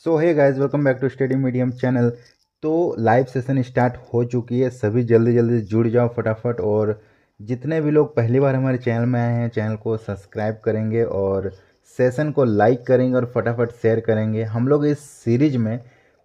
So hey guys, welcome back to study medium channel. तो live session start हो चुकी है, सभी जल्दी जल्दी जुड़ जाओ फटाफट। और जितने भी लोग पहली बार हमारे चैनल में आए हैं, चैनल को सब्सक्राइब करेंगे और सेशन को लाइक करेंगे और फटाफट शेयर करेंगे। हम लोग इस सीरीज में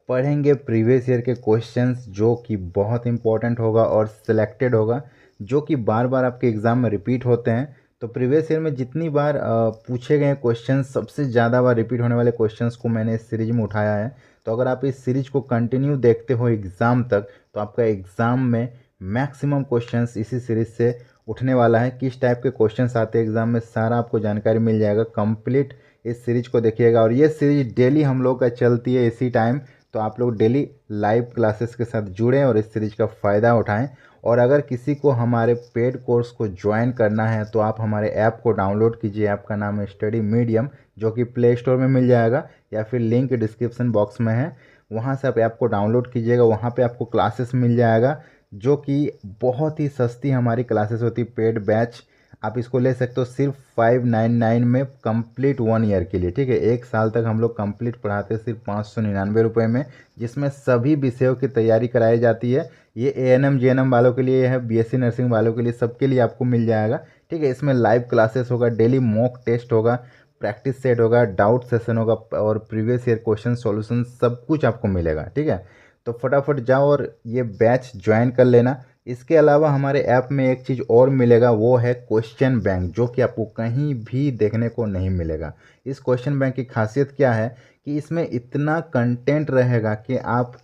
पढ़ेंगे प्रीवियस ईयर के क्वेश्चंस, जो कि बहुत इंपॉर्टेंट होगा और सिलेक्टेड होगा, जो कि बार बार आपके एग्ज़ाम में रिपीट होते हैं। तो प्रीवियस ईयर में जितनी बार पूछे गए क्वेश्चंस, सबसे ज़्यादा बार रिपीट होने वाले क्वेश्चंस को मैंने इस सीरीज में उठाया है। तो अगर आप इस सीरीज को कंटिन्यू देखते हो एग्ज़ाम तक, तो आपका एग्ज़ाम में मैक्सिमम क्वेश्चंस इसी सीरीज से उठने वाला है। किस टाइप के क्वेश्चंस आते हैं एग्ज़ाम में, सारा आपको जानकारी मिल जाएगा। कंप्लीट इस सीरीज को देखिएगा। और ये सीरीज डेली हम लोग का चलती है इसी टाइम, तो आप लोग डेली लाइव क्लासेस के साथ जुड़ें और इस सीरीज का फ़ायदा उठाएं। और अगर किसी को हमारे पेड कोर्स को ज्वाइन करना है तो आप हमारे ऐप को डाउनलोड कीजिए। ऐप का नाम है स्टडी मीडियम, जो कि प्ले स्टोर में मिल जाएगा या फिर लिंक डिस्क्रिप्शन बॉक्स में है। वहाँ से आप ऐप को डाउनलोड कीजिएगा, वहाँ पे आपको क्लासेस मिल जाएगा, जो कि बहुत ही सस्ती हमारी क्लासेस होती, पेड बैच। आप इसको ले सकते हो सिर्फ 599 में कंप्लीट 1 ईयर के लिए। ठीक है, 1 साल तक हम लोग कंप्लीट पढ़ाते हैं सिर्फ 599 रुपये में, जिसमें सभी विषयों की तैयारी कराई जाती है। ये ANM JNM वालों के लिए है, BSc नर्सिंग वालों के लिए, सबके लिए आपको मिल जाएगा। ठीक है, इसमें लाइव क्लासेस होगा, डेली मॉक टेस्ट होगा, प्रैक्टिस सेट होगा, डाउट सेशन होगा और प्रीवियस ईयर क्वेश्चन सॉल्यूशन सब कुछ आपको मिलेगा। ठीक है, तो फटाफट जाओ और ये बैच ज्वाइन कर लेना। इसके अलावा हमारे ऐप में एक चीज़ और मिलेगा, वो है क्वेश्चन बैंक, जो कि आपको कहीं भी देखने को नहीं मिलेगा। इस क्वेश्चन बैंक की खासियत क्या है कि इसमें इतना कंटेंट रहेगा कि आप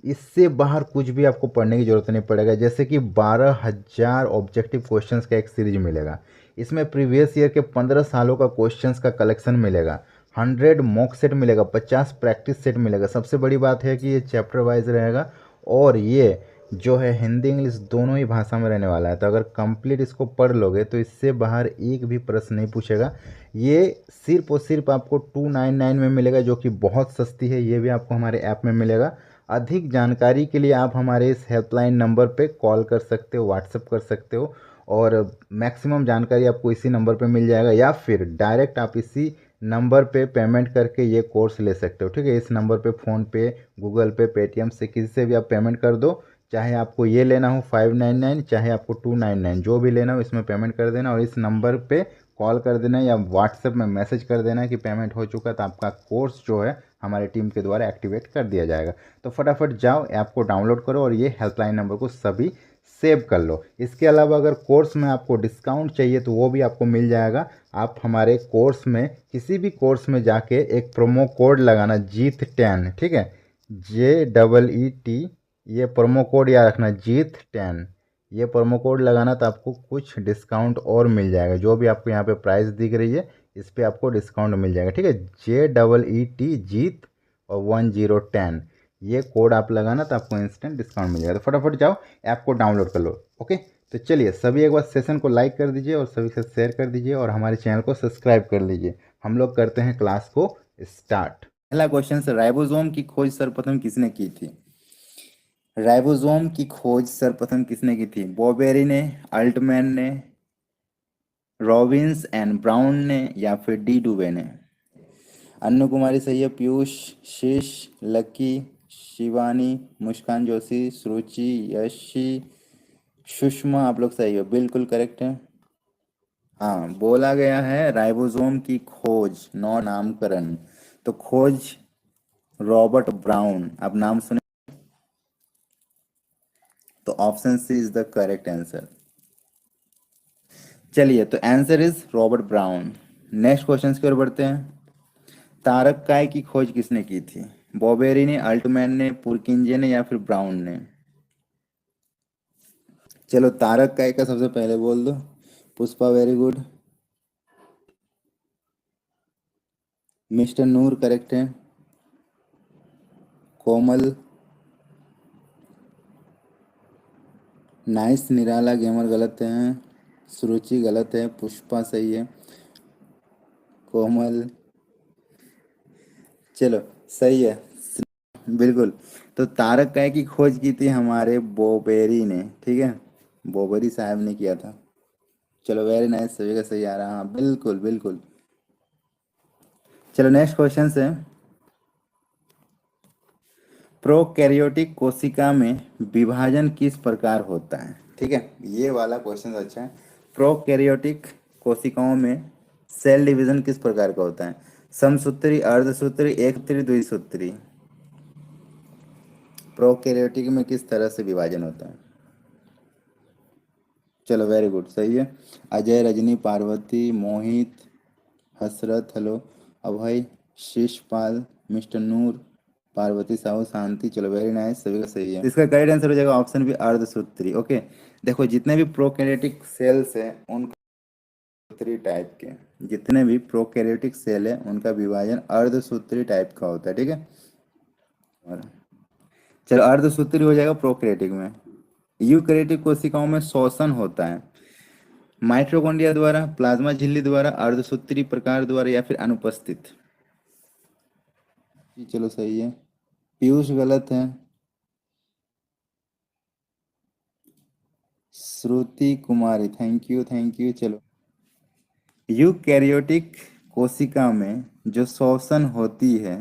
इससे बाहर कुछ भी आपको पढ़ने की ज़रूरत नहीं पड़ेगा। जैसे कि 12,000 ऑब्जेक्टिव क्वेश्चंस का एक सीरीज मिलेगा। इसमें प्रीवियस ईयर के 15 सालों का क्वेश्चंस का कलेक्शन मिलेगा, 100 मॉक सेट मिलेगा, 50 प्रैक्टिस सेट मिलेगा। सबसे बड़ी बात है कि ये चैप्टर वाइज रहेगा और ये जो है हिंदी इंग्लिश दोनों ही भाषा में रहने वाला है। तो अगर कंप्लीट इसको पढ़ लोगे तो इससे बाहर एक भी प्रश्न नहीं पूछेगा। ये सिर्फ और सिर्फ आपको 299 में मिलेगा, जो कि बहुत सस्ती है। ये भी आपको हमारे ऐप में मिलेगा। अधिक जानकारी के लिए आप हमारे इस हेल्पलाइन नंबर पे कॉल कर सकते हो, व्हाट्सएप कर सकते हो, और मैक्सिमम जानकारी आपको इसी नंबर पे मिल जाएगा। या फिर डायरेक्ट आप इसी नंबर पे पेमेंट करके ये कोर्स ले सकते हो। ठीक है, इस नंबर पे फ़ोनपे, गूगल पे, पेटीएम से किसी से भी आप पेमेंट कर दो। चाहे आपको ये लेना हो 599, चाहे आपको 299, जो भी लेना हो इसमें पेमेंट कर देना और इस नंबर पे कॉल कर देना या व्हाट्सएप में मैसेज कर देना कि पेमेंट हो चुका, तो आपका कोर्स जो है हमारी टीम के द्वारा एक्टिवेट कर दिया जाएगा। तो फटाफट जाओ, ऐप को डाउनलोड करो और ये हेल्पलाइन नंबर को सभी सेव कर लो। इसके अलावा अगर कोर्स में आपको डिस्काउंट चाहिए तो वो भी आपको मिल जाएगा। आप हमारे कोर्स में, किसी भी कोर्स में जाके एक प्रोमो कोड लगाना, जीत10। ठीक है, JEET, ये प्रोमो कोड याद रखना, जीत10। ये प्रोमो कोड लगाना तो आपको कुछ डिस्काउंट और मिल जाएगा। जो भी आपको यहाँ पे प्राइस दिख रही है, इस पर आपको डिस्काउंट मिल जाएगा। ठीक है, JEET, जीत और 1010, ये कोड आप लगाना तो आपको इंस्टेंट डिस्काउंट मिल जाएगा। तो फटाफट जाओ, ऐप को डाउनलोड कर लो। ओके, तो चलिए सभी एक बार सेशन को लाइक कर दीजिए और सभी से शेयर कर दीजिए और हमारे चैनल को सब्सक्राइब कर लीजिए। हम लोग करते हैं क्लास को स्टार्ट। पहला क्वेश्चन है, राइबोसोम की खोज सर्वप्रथम किसने की थी? राइबोसोम की खोज सर्वप्रथम किसने की थी? बॉबेरी ने, अल्टमैन ने, रॉबिन्स एंड ब्राउन ने, या फिर डी डुबे ने? अन्नू कुमारी सही है, पीयूष, शीश, लकी, शिवानी, मुस्कान जोशी, सुरुचि, यशी, सुषमा, आप लोग सही हो, बिल्कुल करेक्ट है। हाँ, बोला गया है राइबोसोम की खोज, नौ नामकरण। तो खोज रॉबर्ट ब्राउन, आप नाम सुने, तो option C is the correct answer. चलिए, तो answer is Robert Brown. Next question की ओर बढ़ते हैं। तारक काय की खोज किसने की थी? बॉबेरी ने, अल्टमैन ने, पुरकिंजे ने, या फिर ब्राउन ने? चलो, तारक काय का सबसे पहले बोल दो। Pushpa very good. मिस्टर नूर करेक्ट है। कोमल नाइस, निराला गेमर गलत है। सुरुचि गलत है, पुष्पा सही है। कोमल, चलो सही है, बिल्कुल। तो तारक काय की खोज की थी हमारे बोबेरी ने। ठीक है, बोबेरी साहब ने किया था। चलो, वेरी नाइस, सभी का सही आ रहा है। हाँ, बिल्कुल बिल्कुल। चलो, नेक्स्ट क्वेश्चन है। प्रोकैरियोटिक कोशिका में विभाजन किस प्रकार होता है? ठीक है, ये वाला क्वेश्चन अच्छा है। प्रोकैरियोटिक कोशिकाओं में सेल डिवीजन किस प्रकार का होता है? समसूत्री, अर्धसूत्री, एकसूत्री, द्विसूत्री। प्रोकैरियोटिक में किस तरह से विभाजन होता है? चलो वेरी गुड, सही है। अजय, रजनी, पार्वती, मोहित, हसरत, हेलो, अभय, शिषपाल, मिस्टर नूर, पार्वती साहू, शांति। चलो वेरी नाइस, सभी का सही है। इसका करेक्ट आंसर हो जाएगा ऑप्शन बी, अर्धसूत्री। ओके, देखो जितने भी प्रोकैरियोटिक सेल्स हैं उनका सूत्री टाइप के, जितने भी प्रोकैरियोटिक सेल है उनका विभाजन अर्धसूत्री टाइप का होता है। ठीक है, और चलो अर्धसूत्री हो जाएगा प्रोकैरियोटिक में। यूकैरियोटिक कोशिकाओं में श्वसन होता है माइटोकॉन्ड्रिया द्वारा, प्लाज्मा झिल्ली द्वारा, अर्धसूत्री प्रकार द्वारा या फिर अनुपस्थित। जी चलो सही है। पीयूष गलत है। श्रुति कुमारी, थैंक यू थैंक यू। चलो, यूकैरियोटिक कोशिका में जो श्वसन होती है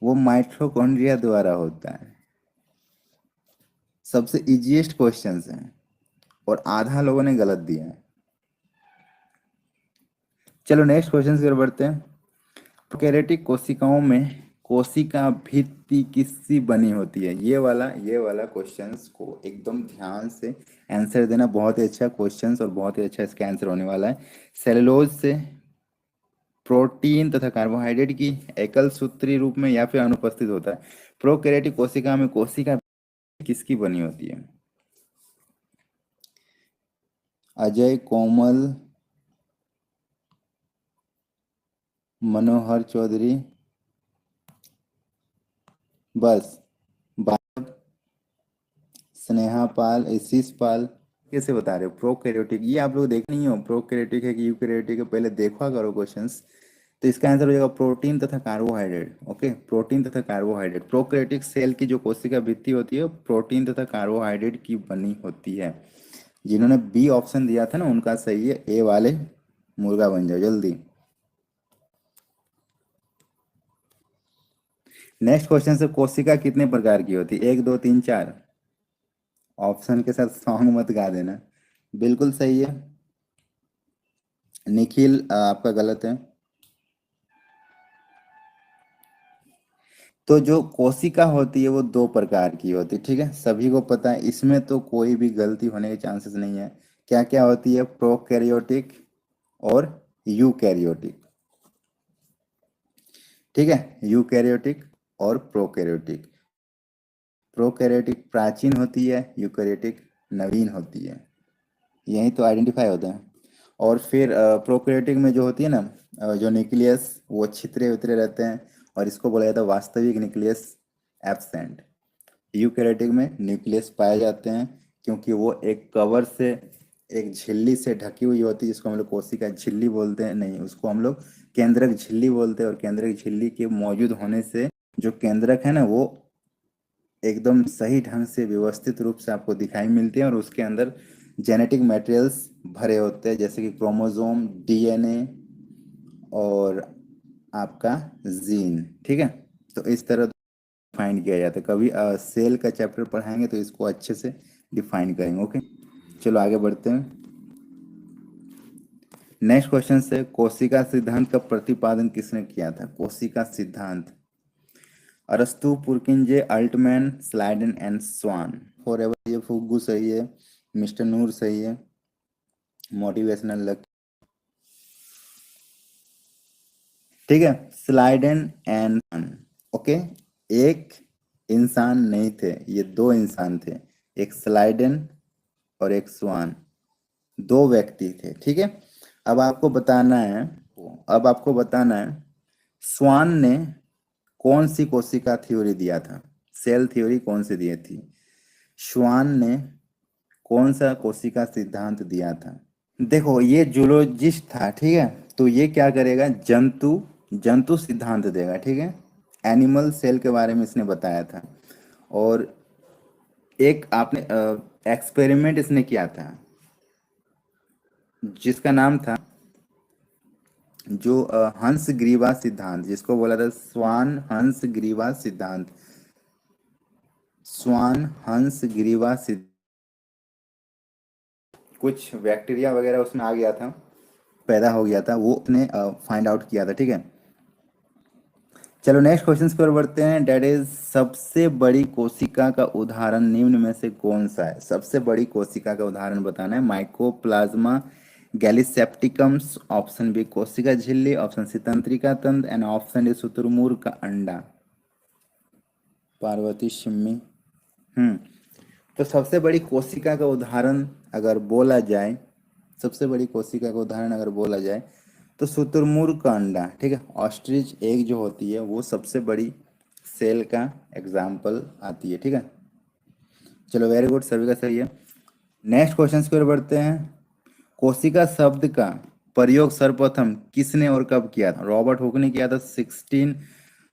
वो माइटोकॉन्ड्रिया द्वारा होता है। सबसे इजीएस्ट क्वेश्चंस हैं और आधा लोगों ने गलत दिया है। चलो नेक्स्ट क्वेश्चन की ओर बढ़ते हैं। प्रोकैरियोटिक कोशिकाओं में कोशिका भित्ति किससे बनी होती है? ये वाला क्वेश्चंस को एकदम ध्यान से आंसर देना। बहुत ही अच्छा क्वेश्चंस और बहुत ही अच्छा इसका आंसर होने वाला है। सेलुलोज से, प्रोटीन तथा कार्बोहाइड्रेट की एकल सूत्री रूप में या फिर अनुपस्थित होता है। प्रोकैरियोटिक कोशिका में कोशिका किसकी बनी होती है? अजय, कोमल, मनोहर चौधरी, बस, स्नेहा पाल, आशीष पाल। कैसे बता रहे हो प्रोकैरियोटिक? ये आप लोग देख नहीं हो प्रोकैरियोटिक है कि यूकैरियोटिक है, पहले देखा करो क्वेश्चंस। तो इसका आंसर हो जाएगा प्रोटीन तथा कार्बोहाइड्रेट। ओके, प्रोटीन तथा कार्बोहाइड्रेट। प्रोकैरियोटिक सेल की जो कोशिका भित्ति होती है प्रोटीन तथा कार्बोहाइड्रेट की बनी होती है। जिन्होंने बी ऑप्शन दिया था ना उनका सही है। ए वाले मुर्गा बन जाओ जल्दी। नेक्स्ट क्वेश्चन से, कोशिका कितने प्रकार की होती है? एक, दो, तीन, चार। ऑप्शन के साथ सॉन्ग मत गा देना। बिल्कुल सही है निखिल, आपका गलत है। तो जो कोशिका होती है वो दो प्रकार की होती है। ठीक है, सभी को पता है, इसमें तो कोई भी गलती होने के चांसेस नहीं है। क्या क्या होती है? प्रोकैरियोटिक और यूकैरियोटिक। ठीक है, यूकैरियोटिक और प्रोकैरियोटिक। प्रोकैरियोटिक प्राचीन होती है, यूकैरियोटिक नवीन होती है। यही तो आइडेंटिफाई होता है। और फिर प्रोकैरियोटिक में जो होती है ना, जो न्यूक्लियस वो छितरे उतरे रहते हैं और इसको बोला जाता है वास्तविक न्यूक्लियस एब्सेंट। यूकैरियोटिक में न्यूक्लियस पाए जाते हैं क्योंकि वो एक कवर से, एक झिल्ली से ढकी हुई होती है जिसको हम लोग कोशिका झिल्ली बोलते हैं। नहीं, उसको हम लोग केंद्रक झिल्ली बोलते हैं। और केंद्रक झिल्ली के मौजूद होने से जो केंद्रक है ना वो एकदम सही ढंग से व्यवस्थित रूप से आपको दिखाई मिलती है और उसके अंदर जेनेटिक मटेरियल्स भरे होते हैं जैसे कि क्रोमोसोम, डीएनए और आपका जीन। ठीक है, तो इस तरह डिफाइन किया जाता है। कभी सेल का चैप्टर पढ़ाएंगे तो इसको अच्छे से डिफाइन करेंगे। ओके, चलो आगे बढ़ते हैं। नेक्स्ट क्वेश्चन से, कोशिका सिद्धांत का प्रतिपादन किसने किया था? कोशिका सिद्धांत, अरस्तु, Purkinje, Altmann, Schleiden and Schwann. Forever ये फुग्गू सही है, मिस्टर नूर सही है, मोटिवेशनल लक। ठीक है, स्लाइडन एंड स्वान। ओके, एक इंसान नहीं थे, ये दो इंसान थे। एक स्लाइडन और एक स्वान, दो व्यक्ति थे। ठीक है, अब आपको बताना है, अब आपको बताना है स्वान ने कौन सी कोशिका थ्योरी दिया था? सेल थ्योरी कौन सी दी थी? श्वान ने कौन सा कोशिका सिद्धांत दिया था? देखो ये जूलॉजिस्ट था। ठीक है, तो ये क्या करेगा? जंतु जंतु सिद्धांत देगा। ठीक है, एनिमल सेल के बारे में इसने बताया था। और एक आपने एक्सपेरिमेंट इसने किया था जिसका नाम था जो हंस ग्रीवा सिद्धांत, जिसको बोला था स्वान हंस ग्रीवा सिद्धांत। स्वान, हंस, ग्रीवा, कुछ बैक्टीरिया वगैरह उसमें आ गया था, पैदा हो गया था, वो उसने फाइंड आउट किया था। ठीक है, चलो नेक्स्ट क्वेश्चन की ओर बढ़ते हैं। डेट इज सबसे बड़ी कोशिका का उदाहरण निम्न में से कौन सा है? सबसे बड़ी कोशिका का उदाहरण बताना है। माइकोप्लाज्मा गैलीसेप्टिकम्स, ऑप्शन बी कोशिका झिल्ली, ऑप्शन सी तंत्रिका तंत्र, एंड ऑप्शन डी शुतुरमुर्ग का अंडा। पार्वती शिम्मी। हम्म तो सबसे बड़ी कोशिका का उदाहरण अगर बोला जाए, सबसे बड़ी कोशिका का उदाहरण अगर बोला जाए तो शुतुरमुर्ग का अंडा। ठीक है, ऑस्ट्रिच एग जो होती है वो सबसे बड़ी सेल का एग्जाम्पल आती है। ठीक है, चलो वेरी गुड, सभी का सही है। नेक्स्ट क्वेश्चन की ओर बढ़ते हैं। कोशिका शब्द का प्रयोग सर्वप्रथम किसने और कब किया था? रॉबर्ट हुक ने किया था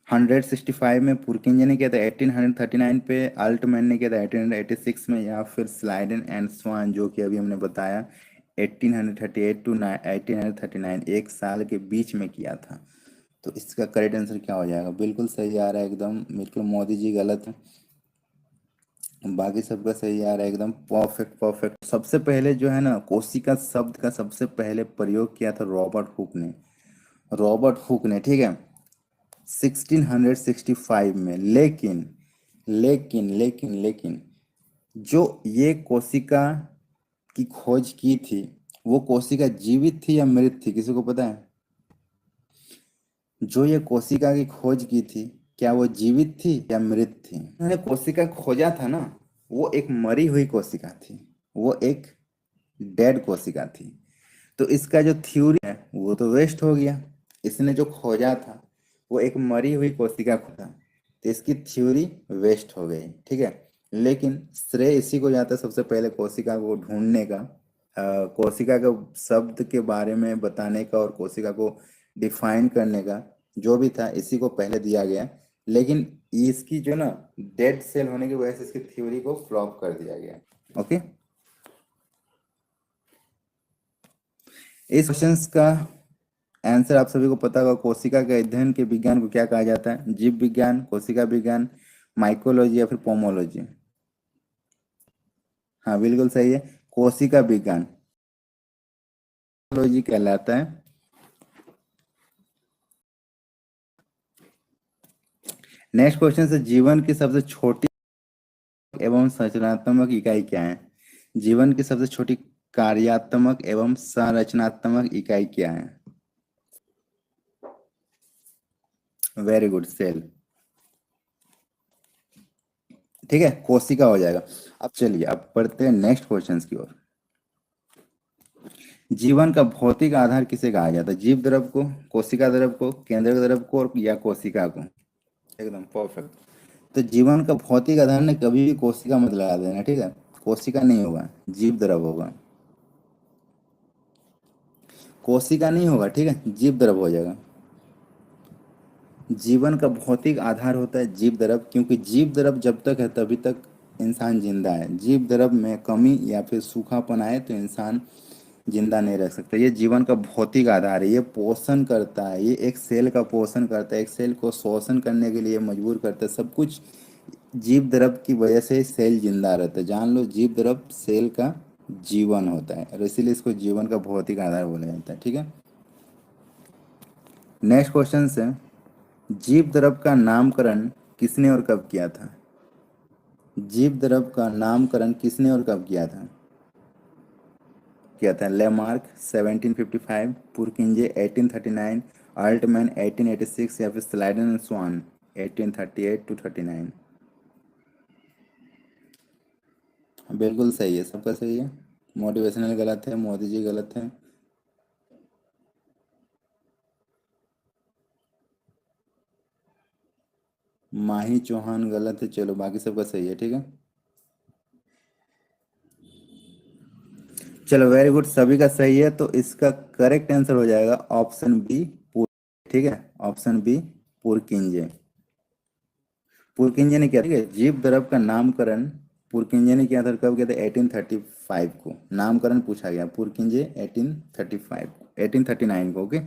1665 में, पुरकिंजे ने किया था 1839 पे, अल्टमैन ने किया था 1886 में, या फिर स्लाइडन एंड स्वान जो कि अभी हमने बताया 1838 टू 1839, एक साल के बीच में किया था। तो इसका करेक्ट आंसर क्या हो जाएगा? बिल्कुल सही आ रहा है एकदम, बिल्कुल मोदी जी गलत है, बाकी सबका सही आ रहा है एकदम, परफेक्ट परफेक्ट। सबसे पहले जो है ना कोशिका शब्द का सबसे पहले प्रयोग किया था रॉबर्ट हुक ने, रॉबर्ट हुक ने। ठीक है, 1665 में। लेकिन जो ये कोशिका की खोज की थी, वो कोशिका जीवित थी या मृत थी? किसी को पता है? जो ये कोशिका की खोज की थी, क्या वो जीवित थी या मृत थी? उन्होंने कोशिका खोजा था ना, वो एक मरी हुई कोशिका थी, वो एक डेड कोशिका थी। तो इसका जो थ्योरी है वो तो वेस्ट हो गया। इसने जो खोजा था वो एक मरी हुई कोशिका खोजा, तो इसकी थ्योरी वेस्ट हो गई। ठीक है, लेकिन श्रेय इसी को जाता है सबसे पहले कोशिका को ढूंढने का, कोशिका के शब्द के बारे में बताने का और कोशिका को डिफाइन करने का, जो भी था इसी को पहले दिया गया। लेकिन इसकी जो ना डेड सेल होने की वजह से इसकी थ्योरी को फ्लॉप कर दिया गया। ओके, इस क्वेश्चन का आंसर आप सभी को पता होगा। कोशिका के अध्ययन के विज्ञान को क्या कहा जाता है? जीव विज्ञान, कोशिका विज्ञान, माइकोलॉजी या फिर पोमोलॉजी? हाँ बिल्कुल सही है, कोशिका विज्ञान लॉजी कहलाता है। नेक्स्ट क्वेश्चन से, जीवन की सबसे छोटी एवं संरचनात्मक इकाई क्या है? जीवन की सबसे छोटी कार्यात्मक एवं संरचनात्मक इकाई क्या है? Very good, cell. ठीक है, कोशिका हो जाएगा। अब चलिए अब बढ़ते हैं नेक्स्ट क्वेश्चन की ओर। जीवन का भौतिक आधार किसे कहा जाता है? जीव द्रव को, कोशिका द्रव को, केंद्रक द्रव को, और या कोशिका को? एकदम परफेक्ट। तो जीवन का भौतिक आधार ने कभी भी कोशिका मत लगा देना। ठीक है, कोशिका नहीं होगा, जीव द्रव होगा, कोशिका नहीं होगा। ठीक है, जीव द्रव हो जाएगा। जीवन का भौतिक आधार होता है जीव द्रव, क्योंकि जीव द्रव जब तक है तभी तक इंसान जिंदा है। जीव द्रव में कमी या फिर सूखापन आए तो इंसान जिंदा नहीं रह सकता। ये जीवन का भौतिक आधार है, ये पोषण करता है, ये एक सेल का पोषण करता है, एक सेल को शोषण करने के लिए मजबूर करता है। सब कुछ जीव द्रव की वजह से सेल जिंदा रहता है। जान लो, जीव द्रव सेल का जीवन होता है और इसीलिए इसको जीवन का भौतिक आधार बोला जाता है। ठीक है, नेक्स्ट क्वेश्चन से, जीव द्रव का नामकरण किसने और कब किया था? जीव द्रव का नामकरण किसने और कब किया था? लेमार्क 1755, पुरकिंजे 1839, अल्टमैन 1886, या फिर स्लाइडन एंड स्वान 1838 टू 39? बिल्कुल सही है, सबका सही है। मोटिवेशनल गलत है, मोदी जी गलत है। माही चौहान गलत है। चलो बाकी सबका सही है। ठीक है, चलो वेरी गुड, सभी का सही है। तो इसका करेक्ट आंसर हो जाएगा ऑप्शन बी, ठीक है, ऑप्शन बी पुरकिंजे। पुरकिंजे ने किया, ठीक है, जीव द्रव का नामकरण पुरकिंजे ने किया था। कब किया था? 1835 को नामकरण पूछा गया, पुरकिंजे 1835 1839 को। ओके,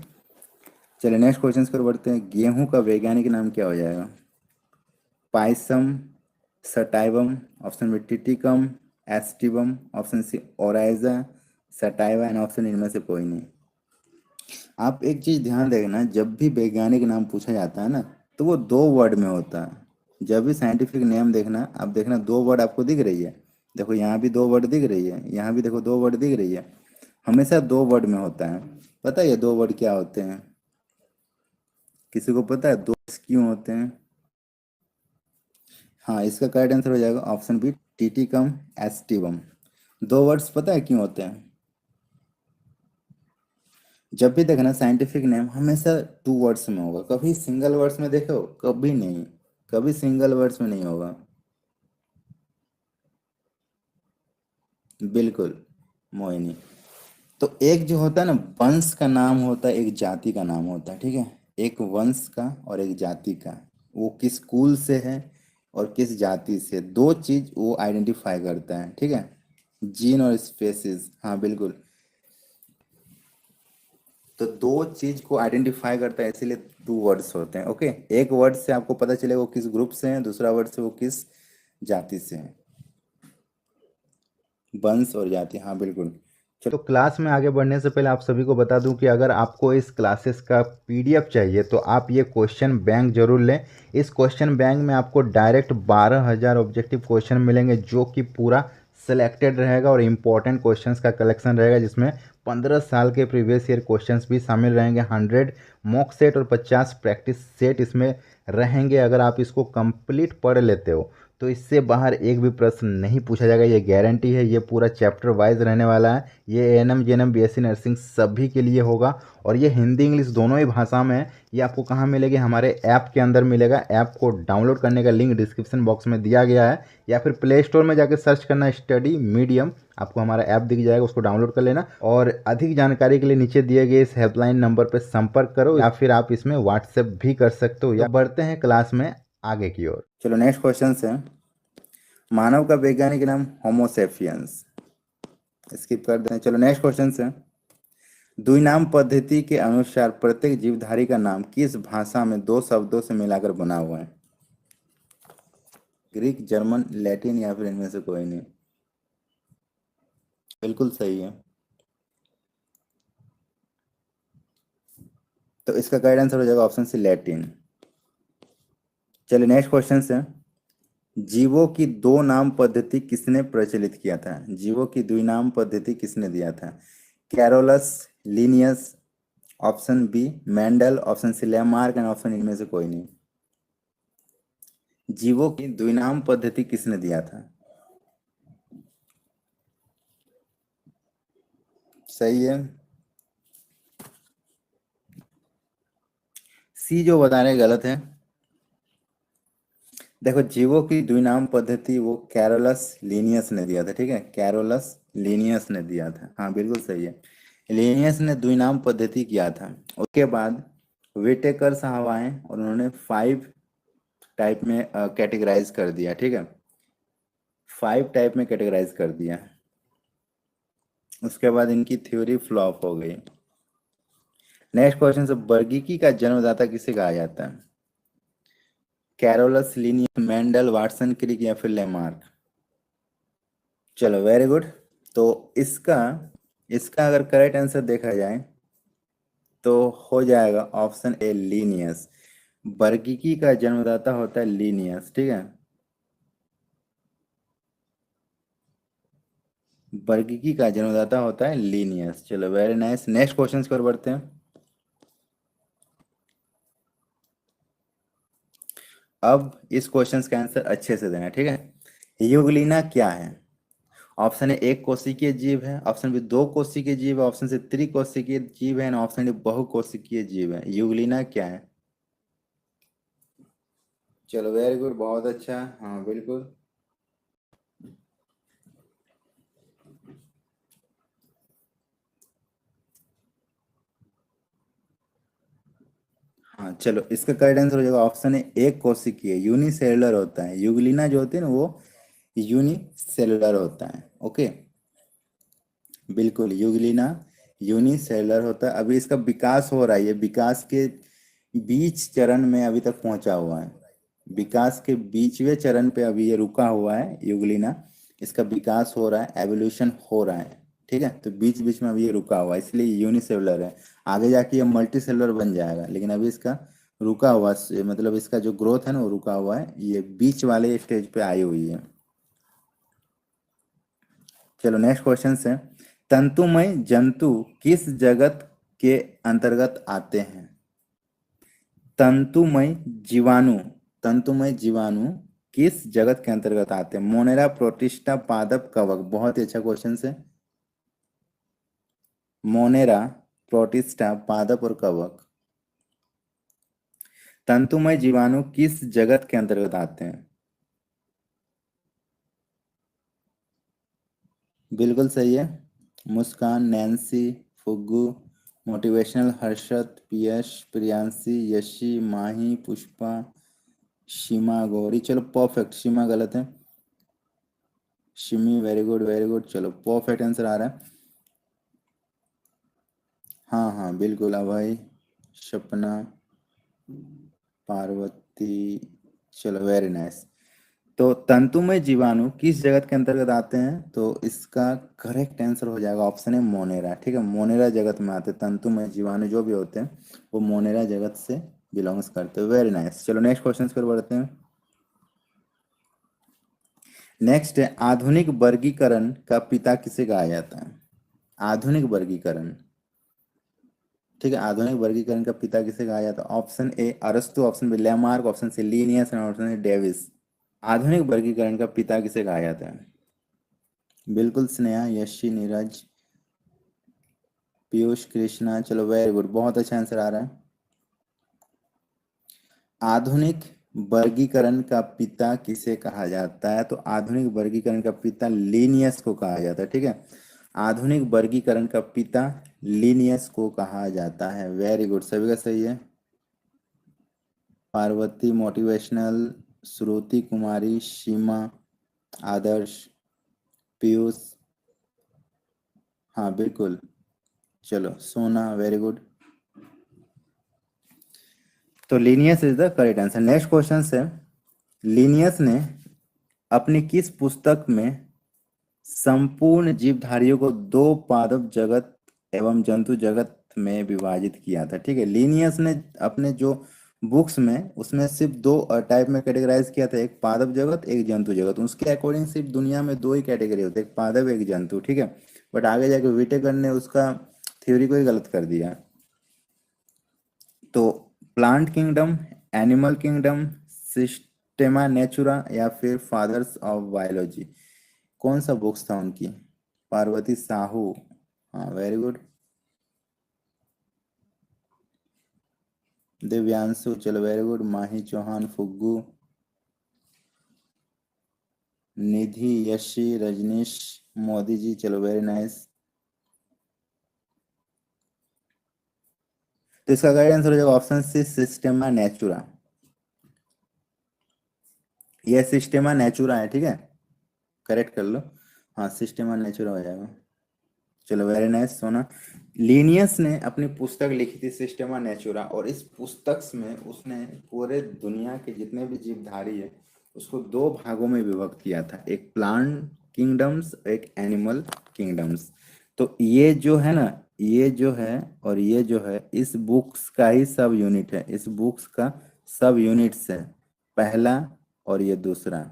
चलिए नेक्स्ट क्वेश्चन पर बढ़ते हैं। गेहूं का वैज्ञानिक नाम क्या हो जाएगा? Pisum, sativum, option B Triticum, aestivum, option C Oryza, sativa and option इनमें से कोई नहीं। आप एक चीज ध्यान देखना, जब भी वैज्ञानिक नाम पूछा जाता है ना, तो वो दो वर्ड में होता है। जब भी साइंटिफिक नेम देखना, आप देखना दो वर्ड आपको दिख रही है। देखो यहाँ भी दो वर्ड दिख रही है, यहाँ भी देखो दो वर्ड दिख रही है। हमेशा दो वर्ड में होता है। पता है ये दो वर्ड क्या होते हैं? किसी को पता है दो क्यों होते हैं? हाँ, इसका करेक्ट आंसर हो जाएगा ऑप्शन बी टीटिकम एस्टिवम। दो वर्ड्स पता है क्यों होते हैं? जब भी देखना साइंटिफिक नेम हमेशा टू वर्ड्स में होगा, कभी सिंगल वर्ड्स में देखो, कभी नहीं, कभी सिंगल वर्ड्स में नहीं होगा। बिल्कुल मोहिनी। तो एक जो होता है ना, वंश का नाम होता है, एक जाति का नाम होता है, ठीक है? एक वंश का और एक जाति का, वो किस कुल से है और किस जाति से, दो चीज वो आइडेंटिफाई करता है, ठीक है? जीन और स्पेसिस, हाँ बिल्कुल। तो दो चीज को आइडेंटिफाई करता है, इसीलिए टू वर्ड्स होते हैं। ओके, एक वर्ड से आपको पता चलेगा वो किस ग्रुप से है, दूसरा वर्ड से वो किस जाति से है। वंश और जाति, हाँ बिल्कुल। तो क्लास में आगे बढ़ने से पहले आप सभी को बता दूं कि अगर आपको इस क्लासेस का पीडीएफ चाहिए तो आप ये क्वेश्चन बैंक जरूर लें। इस क्वेश्चन बैंक में आपको डायरेक्ट 12,000 ऑब्जेक्टिव क्वेश्चन मिलेंगे, जो कि पूरा सिलेक्टेड रहेगा और इम्पोर्टेंट क्वेश्चंस का कलेक्शन रहेगा, जिसमें 15 साल के प्रीवियस ईयर क्वेश्चंस भी शामिल रहेंगे। 100 मॉक सेट और 50 प्रैक्टिस सेट इसमें रहेंगे। अगर आप इसको कंप्लीट पढ़ लेते हो तो इससे बाहर एक भी प्रश्न नहीं पूछा जाएगा, ये गारंटी है। ये पूरा चैप्टर वाइज रहने वाला है। ये एएनएम जेएनएम बीएससी नर्सिंग सभी के लिए होगा और ये हिंदी इंग्लिश दोनों ही भाषा में है। ये आपको कहाँ मिलेगी? हमारे ऐप के अंदर मिलेगा। ऐप को डाउनलोड करने का लिंक डिस्क्रिप्शन बॉक्स में दिया गया है, या फिर प्ले स्टोर में जाकर सर्च करना स्टडी मीडियम, आपको हमारा ऐप दिख जाएगा, उसको डाउनलोड कर लेना। और अधिक जानकारी के लिए नीचे दिए गए इस हेल्पलाइन नंबर पर संपर्क करो, या फिर आप इसमें व्हाट्सएप भी कर सकते हो। या बढ़ते हैं क्लास में आगे की ओर। चलो नेक्स्ट क्वेश्चन है, मानव का वैज्ञानिक नाम होमोसेपियंस, स्किप कर दें। चलो नेक्स्ट क्वेश्चन है, द्विनाम पद्धति के अनुसार प्रत्येक जीवधारी का नाम किस भाषा में दो शब्दों से मिलाकर बना हुआ है? ग्रीक, जर्मन, लैटिन या फिर इनमें से कोई नहीं? बिल्कुल सही है। तो इसका करेक्ट आंसर हो जाएगा ऑप्शन सी लैटिन। चलिए नेक्स्ट क्वेश्चन है, जीवों की दो नाम पद्धति किसने प्रचलित किया था? जीवों की द्विनाम पद्धति किसने दिया था? Carolus, Linnaeus, option B Mendel, option C Lamarck and option इनमें से कोई नहीं। जीवों की द्विनाम पद्धति किसने दिया था? सही है। सी जो बता रहे गलत है। देखो, जीवों की द्विनाम पद्धति वो कैरोलस लीनियस ने दिया था, ठीक है? कैरोलस लीनियस ने दिया था, हाँ बिल्कुल सही है। लीनियस ने द्विनाम पद्धति किया था। उसके बाद विटेकर साहब आए और उन्होंने 5 टाइप में कैटेगराइज कर दिया, ठीक है? 5 टाइप में कैटेगराइज कर दिया। उसके बाद इनकी थ्योरी फ्लॉप हो गई। नेक्स्ट क्वेश्चन से, वर्गीकी का जन्मदाता किसे कहा जाता है? Carolus Linnaeus, Mendel, Watson Crick या फिर लेमार्क? चलो वेरी गुड। तो इसका इसका अगर करेक्ट आंसर देखा जाए तो हो जाएगा ऑप्शन ए लीनियस। वर्गीकी का जन्मदाता होता है लीनियस, ठीक है? वर्गीकी का जन्मदाता होता है लीनियस। चलो वेरी नाइस। नेक्स्ट क्वेश्चन की ओर बढ़ते हैं। अब इस क्वेश्चन का आंसर अच्छे से देना, ठीक है? युगलिना क्या है? ऑप्शन ए एक कोशिकीय जीव है, ऑप्शन बी दो कोशिकीय जीव है, ऑप्शन सी त्रिकोशिकीय जीव है, ऑप्शन डी बहुकोशिकीय जीव है। युगलिना क्या है? चलो वेरी गुड, बहुत अच्छा, हाँ बिल्कुल। हाँ चलो, इसका करेक्ट आंसर हो जाएगा ऑप्शन है एक कोशिकीय, यूनिसेलुलर होता है। युगलिना जो होती है ना, वो यूनिसेलुलर होता है। ओके, बिल्कुल युगलिना यूनिसेलुलर होता है। अभी इसका विकास हो रहा है, ये विकास के बीच चरण में अभी तक पहुंचा हुआ है। विकास के बीचवे चरण पे अभी ये रुका हुआ है यूग्लिना, इसका विकास हो रहा है, एवोल्यूशन हो रहा है, ठीक है। तो बीच बीच में अभी ये रुका हुआ है, इसलिए यूनिसेलुलर है। आगे जाके ये मल्टी सेलुलर बन जाएगा, लेकिन अभी इसका रुका हुआ, मतलब इसका जो ग्रोथ है ना वो रुका हुआ है, ये बीच वाले स्टेज पे आई हुई है। चलो नेक्स्ट क्वेश्चन है, तंतुमय जंतु किस जगत के अंतर्गत आते हैं? तंतुमय जीवाणु, तंतुमय जीवाणु किस जगत के अंतर्गत आते हैं? मोनेरा, प्रोटिस्टा, पादप, कवक। बहुत ही अच्छा क्वेश्चन है। मोनेरा, प्रोटिस्टा, पादप और कवक, तंतुमय जीवाणु किस जगत के अंतर्गत आते हैं? बिल्कुल सही है। मुस्कान, नैन्सी, फुग्गू, मोटिवेशनल, हर्षद, पियश, प्रियांशी, यशी, माही, पुष्पा, सीमा, गौरी। चलो परफेक्ट, सीमा गलत है। शिमी, वेरी गुड वेरी गुड। चलो परफेक्ट आंसर आ रहा है। हाँ हाँ बिल्कुल, अभय, सपना, पार्वती। चलो वेरी नाइस। तो तंतुमय जीवाणु किस जगत के अंतर्गत आते हैं? तो इसका करेक्ट आंसर हो जाएगा ऑप्शन है मोनेरा, ठीक है। मोनेरा जगत में आते हैं तंतुमय जीवाणु, जो भी होते हैं वो मोनेरा जगत से बिलोंग्स करते हैं। Very nice. चलो नेक्स्ट क्वेश्चन पर बढ़ते हैं। नेक्स्ट है, आधुनिक वर्गीकरण का पिता किसे कहा जाता है? आधुनिक वर्गीकरण, ठीक है, आधुनिक वर्गीकरण का पिता किसे कहा जाता है? ऑप्शन ए अरस्तु, option B Lamarck, option C Linnaeus, option C Davis. आधुनिक वर्गीकरण का पिता किसे कहा जाता है? बिल्कुल स्नेहा, यशी, नीरज, पीयूष, कृष्णा। चलो वेरी गुड, बहुत अच्छा आंसर आ रहा है। आधुनिक वर्गीकरण का पिता किसे कहा जाता है? तो आधुनिक वर्गीकरण का पिता लीनियस को कहा जाता है, ठीक है। आधुनिक वर्गीकरण का पिता लीनियस को कहा जाता है। वेरी गुड, सभी का सही है। पार्वती, मोटिवेशनल, श्रुति कुमारी, सीमा, आदर्श, पीयूष। हाँ बिल्कुल। चलो सोना, वेरी गुड। तो Linnaeus is the correct answer. Next question है, लीनियस ने अपनी किस पुस्तक में संपूर्ण जीवधारियों को दो पादप जगत एवं जंतु जगत में विभाजित किया था? ठीक है, लीनियस ने अपने जो बुक्स में उसमें सिर्फ दो टाइप में कैटेगराइज किया था, एक पादप जगत, एक जंतु जगत। उसके अकॉर्डिंग सिर्फ दुनिया में दो ही कैटेगरी होते हैं, एक पादप एक जंतु, ठीक है। बट आगे जाके विटेकर ने उसका थ्योरी को ही गलत कर दिया। तो प्लांट किंगडम, एनिमल किंगडम, सिस्टेमा नेचुरा या फिर फादर्स ऑफ बायोलॉजी, कौन सा बुक्स था उनकी? पार्वती साहू, हाँ वेरी गुड। दिव्यांशु, चलो वेरी गुड। माही चौहान, फुग्गू, निधि, यशी, रजनीश, मोदी जी। चलो वेरी नाइस। तो इसका करेक्ट आंसर हो जाएगा ऑप्शन सी सिस्टेमा नेचुरा। ये सिस्टेमा नेचुरा है, ठीक है, करेक्ट कर लो। हाँ सिस्टेमा नेचुरा हो जाएगा। चलो वेरी नाइस सोना। लीनियस ने अपनी पुस्तक लिखी थी सिस्टेमा नेचुरा, और इस पुस्तक में उसने पूरे दुनिया के जितने भी जीवधारी है उसको दो भागों में विभक्त किया था, एक प्लांट किंगडम्स, एक एनिमल किंगडम्स। तो ये जो है ना, ये जो है और ये जो है, इस बुक्स का ही सब यूनिट है, इस बुक्स का सब यूनिट्स है, पहला और ये दूसरा,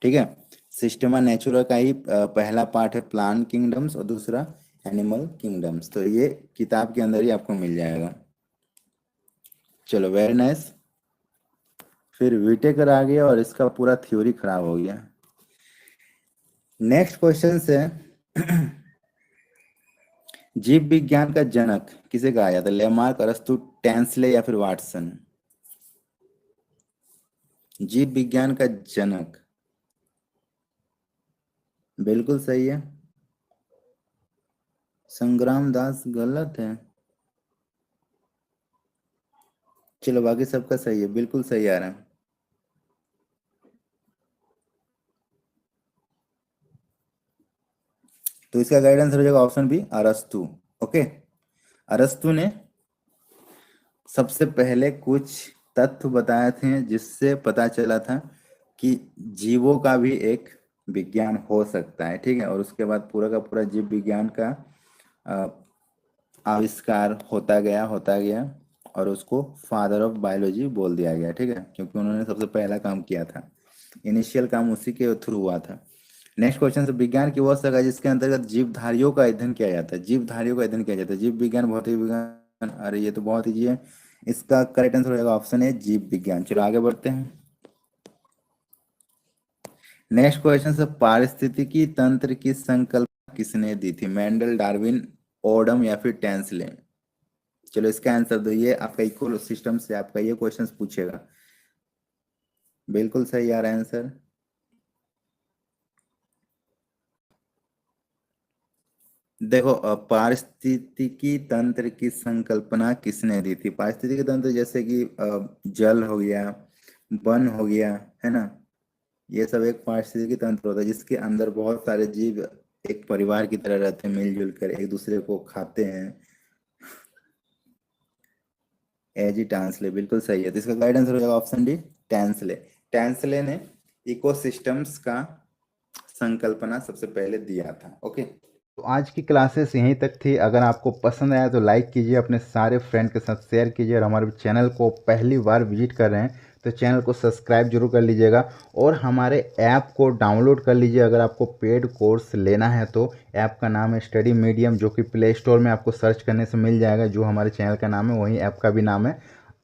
ठीक है। सिस्टेमा नेचुरा का ही पहला पार्ट है प्लांट किंगडम्स और दूसरा एनिमल किंगडम्स। तो ये किताब के अंदर ही आपको मिल जाएगा। चलो वेरी नाइस। फिर विटेकर आ गया और इसका पूरा थ्योरी खराब हो गया। नेक्स्ट क्वेश्चन है, जीव विज्ञान का जनक किसे कहा जाता है? लेमार्क, अरस्तु, टेंसले या फिर वाटसन? जीव विज्ञान का जनक, बिल्कुल सही है। संग्राम दास गलत है। चलो बाकी सबका सही है, बिल्कुल सही आ रहा है। तो इसका गाइडेंस हो जाएगा ऑप्शन बी अरस्तु। ओके, अरस्तु ने सबसे पहले कुछ तथ्य बताए थे जिससे पता चला था कि जीवों का भी एक विज्ञान हो सकता है, ठीक है। और उसके बाद पूरा का पूरा जीव विज्ञान का अ, आविष्कार होता गया और उसको फादर ऑफ बायोलॉजी बोल दिया गया, ठीक है, क्योंकि उन्होंने सबसे पहला काम किया था। इनिशियल काम उसी के थ्रू हुआ था। नेक्स्ट क्वेश्चन से, विज्ञान की वह शाखा जिसके अंतर्गत जीवधारियों का अध्ययन किया जाता है। जीवधारियों का अध्ययन किया जाता है, जीव विज्ञान, भौतिक विज्ञान। अरे ये तो बहुत ईजी है। इसका करेक्ट आंसर होगा ऑप्शन है जीव विज्ञान। चलो आगे बढ़ते हैं। नेक्स्ट क्वेश्चन से, पारिस्थितिकी तंत्र की संकल्पना किसने दी थी। मेंडल, डार्विन, ओडम या फिर टेंसले। चलो इसका आंसर दो। ये आपका इको सिस्टम से आपका ये क्वेश्चन पूछेगा। बिल्कुल सही आ रहा है आंसर। देखो, पारिस्थितिकी तंत्र की संकल्पना किसने दी थी। पारिस्थितिकी तंत्र जैसे कि जल हो गया, वन हो गया, है ना, ये सब एक पारिस्थितिकी तंत्र होता है जिसके अंदर बहुत सारे जीव एक परिवार की तरह रहते हैं, मिलजुल कर एक दूसरे को खाते हैं। एजी टांसले, बिल्कुल सही है। तो इसका गाइडेंस हो जाएगा ऑप्शन डी, टेंसले। टेंसले ने इकोसिस्टम्स का संकल्पना सबसे पहले दिया था। ओके, तो आज की क्लासेस यहीं तक थी। अगर आपको पसंद आया तो लाइक कीजिए, अपने सारे फ्रेंड के साथ शेयर कीजिए, और हमारे चैनल को पहली बार विजिट कर रहे हैं तो चैनल को सब्सक्राइब जरूर कर लीजिएगा, और हमारे ऐप को डाउनलोड कर लीजिए। अगर आपको पेड कोर्स लेना है तो ऐप का नाम है स्टडी मीडियम, जो कि प्ले स्टोर में आपको सर्च करने से मिल जाएगा। जो हमारे चैनल का नाम है वही ऐप का भी नाम है,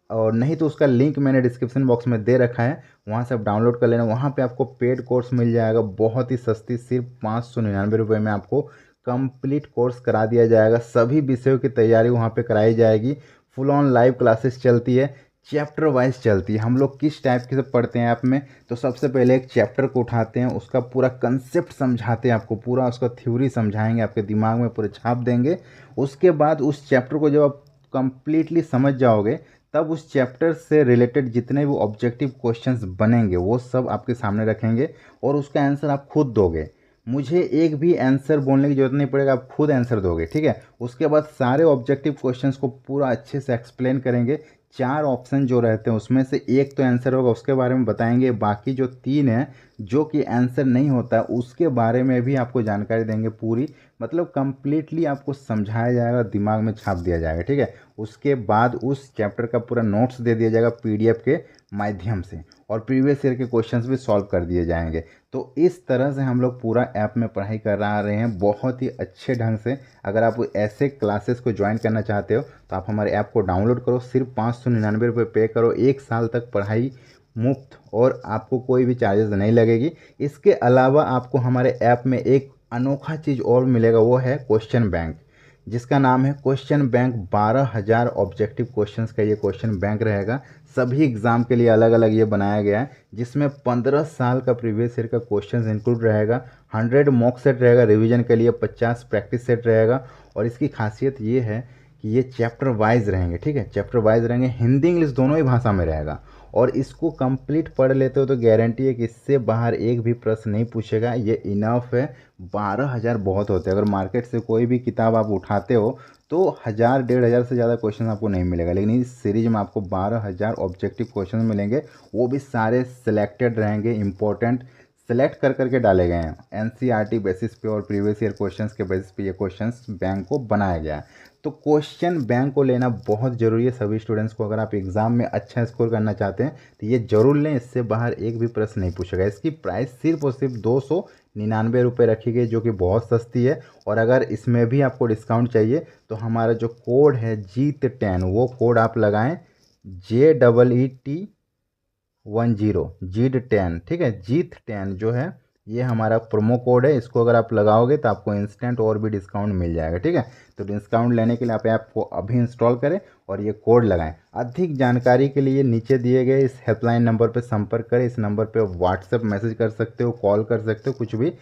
और नहीं तो उसका लिंक मैंने डिस्क्रिप्शन बॉक्स में दे रखा है, वहाँ से आप डाउनलोड कर लेना। वहाँ पे आपको पेड कोर्स मिल जाएगा बहुत ही सस्ती, सिर्फ 599 रुपये में आपको कंप्लीट कोर्स करा दिया जाएगा। सभी विषयों की तैयारी वहाँ पे कराई जाएगी। फुल ऑन लाइव क्लासेस चलती है, चैप्टर वाइज चलती है। हम लोग किस टाइप के से पढ़ते हैं ऐप में, तो सबसे पहले एक चैप्टर को उठाते हैं, उसका पूरा कंसेप्ट समझाते हैं आपको, पूरा उसका थ्योरी समझाएंगे, आपके दिमाग में पूरे छाप देंगे। उसके बाद उस चैप्टर को जब आप कंप्लीटली समझ जाओगे, तब उस चैप्टर से रिलेटेड जितने भी ऑब्जेक्टिव क्वेश्चंस बनेंगे वो सब आपके सामने रखेंगे, और उसका आंसर आप खुद दोगे। मुझे एक भी आंसर बोलने की जरूरत नहीं पड़ेगा, आप खुद आंसर दोगे, ठीक है। उसके बाद सारे ऑब्जेक्टिव क्वेश्चंस को पूरा अच्छे से एक्सप्लेन करेंगे। 4 ऑप्शन जो रहते हैं उसमें से एक तो आंसर होगा, उसके बारे में बताएंगे। बाकी जो 3 है जो कि आंसर नहीं होता, उसके बारे में भी आपको जानकारी देंगे पूरी। मतलब कंप्लीटली आपको समझाया जाएगा, दिमाग में छाप दिया जाएगा, ठीक है। उसके बाद उस चैप्टर का पूरा नोट्स दे दिया जाएगा पीडीएफ के माध्यम से, और प्रीवियस ईयर के क्वेश्चंस भी सॉल्व कर दिए जाएंगे। तो इस तरह से हम लोग पूरा ऐप में पढ़ाई कर रहे हैं बहुत ही अच्छे ढंग से। अगर आप ऐसे क्लासेस को ज्वाइन करना चाहते हो तो आप हमारे ऐप को डाउनलोड करो, सिर्फ 599 रुपये पे करो, 1 साल तक पढ़ाई मुफ्त, और आपको कोई भी चार्जेस नहीं लगेगी। इसके अलावा आपको हमारे ऐप में एक अनोखा चीज़ और मिलेगा, वो है क्वेश्चन बैंक, जिसका नाम है क्वेश्चन बैंक। 12,000 ऑब्जेक्टिव क्वेश्चंस का ये क्वेश्चन बैंक रहेगा। सभी एग्ज़ाम के लिए अलग अलग ये बनाया गया है, जिसमें 15 साल का प्रीवियस ईयर का क्वेश्चन इंक्लूड रहेगा। 100 मॉक सेट रहेगा रिवीजन के लिए, 50 प्रैक्टिस सेट रहेगा। और इसकी खासियत ये है कि ये चैप्टर वाइज रहेंगे, ठीक है, चैप्टर वाइज रहेंगे, हिंदी इंग्लिश दोनों ही भाषा में रहेगा। और इसको कंप्लीट पढ़ लेते हो तो गारंटी है कि इससे बाहर एक भी प्रश्न नहीं पूछेगा, ये इनफ है। 12,000 बहुत होते हैं। अगर मार्केट से कोई भी किताब आप उठाते हो तो 1,000 1,500 से ज़्यादा क्वेश्चन आपको नहीं मिलेगा, लेकिन इस सीरीज में आपको 12,000 ऑब्जेक्टिव क्वेश्चन मिलेंगे। वो भी सारे सिलेक्टेड रहेंगे, इंपॉर्टेंट सेलेक्ट कर करके डाले गए हैं एनसीईआरटी बेसिस पे, और प्रीवियस ईयर क्वेश्चंस के बेसिस पे ये क्वेश्चंस बैंक को बनाया गया है। तो क्वेश्चन बैंक को लेना बहुत ज़रूरी है सभी स्टूडेंट्स को। अगर आप एग्ज़ाम में अच्छा स्कोर करना चाहते हैं तो ये ज़रूर लें, इससे बाहर एक भी प्रश्न नहीं पूछेगा। इसकी प्राइस सिर्फ और सिर्फ 299 रुपये रखी गई, जो कि बहुत सस्ती है। और अगर इसमें भी आपको डिस्काउंट चाहिए तो हमारा जो कोड है जीत10, वो कोड आप लगाएं, JEET10, जीत10, ठीक है। जीत10 जो है ये हमारा प्रोमो कोड है, इसको अगर आप लगाओगे तो आपको इंस्टेंट और भी डिस्काउंट मिल जाएगा, ठीक है। तो डिस्काउंट लेने के लिए आप ऐप को अभी इंस्टॉल करें और ये कोड लगाएं। अधिक जानकारी के लिए नीचे दिए गए इस हेल्पलाइन नंबर पर संपर्क करें। इस नंबर पर व्हाट्सएप मैसेज कर सकते हो, कॉल कर सकते हो, कुछ भी,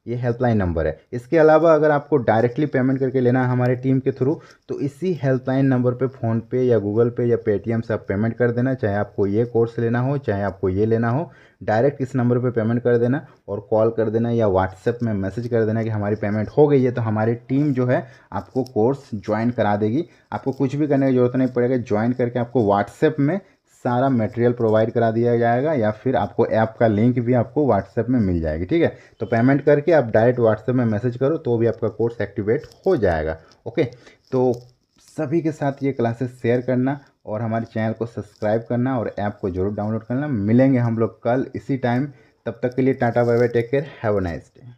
ये हेल्पलाइन नंबर है। इसके अलावा अगर आपको डायरेक्टली पेमेंट करके लेना है हमारे टीम के थ्रू, तो इसी हेल्पलाइन नंबर पे फ़ोनपे या गूगल पे या पेटीएम से आप पेमेंट कर देना। चाहे आपको ये कोर्स लेना हो, चाहे आपको ये लेना हो, डायरेक्ट इस नंबर पे पेमेंट कर देना, और कॉल कर देना या व्हाट्सएप में मैसेज कर देना कि हमारी पेमेंट हो गई है। तो हमारी टीम जो है आपको कोर्स ज्वाइन करा देगी। आपको कुछ भी करने की ज़रूरत नहीं पड़ेगा, ज्वाइन करके आपको व्हाट्सएप में सारा मटेरियल प्रोवाइड करा दिया जाएगा, या फिर आपको ऐप का लिंक भी आपको व्हाट्सएप में मिल जाएगी। ठीक है, तो पेमेंट करके आप डायरेक्ट व्हाट्सएप में मैसेज करो तो भी आपका कोर्स एक्टिवेट हो जाएगा। ओके, तो सभी के साथ ये क्लासेस शेयर करना और हमारे चैनल को सब्सक्राइब करना और ऐप को जरूर डाउनलोड करना। मिलेंगे हम लोग कल इसी टाइम, तब तक के लिए tata bye bye, take care, have a nice day.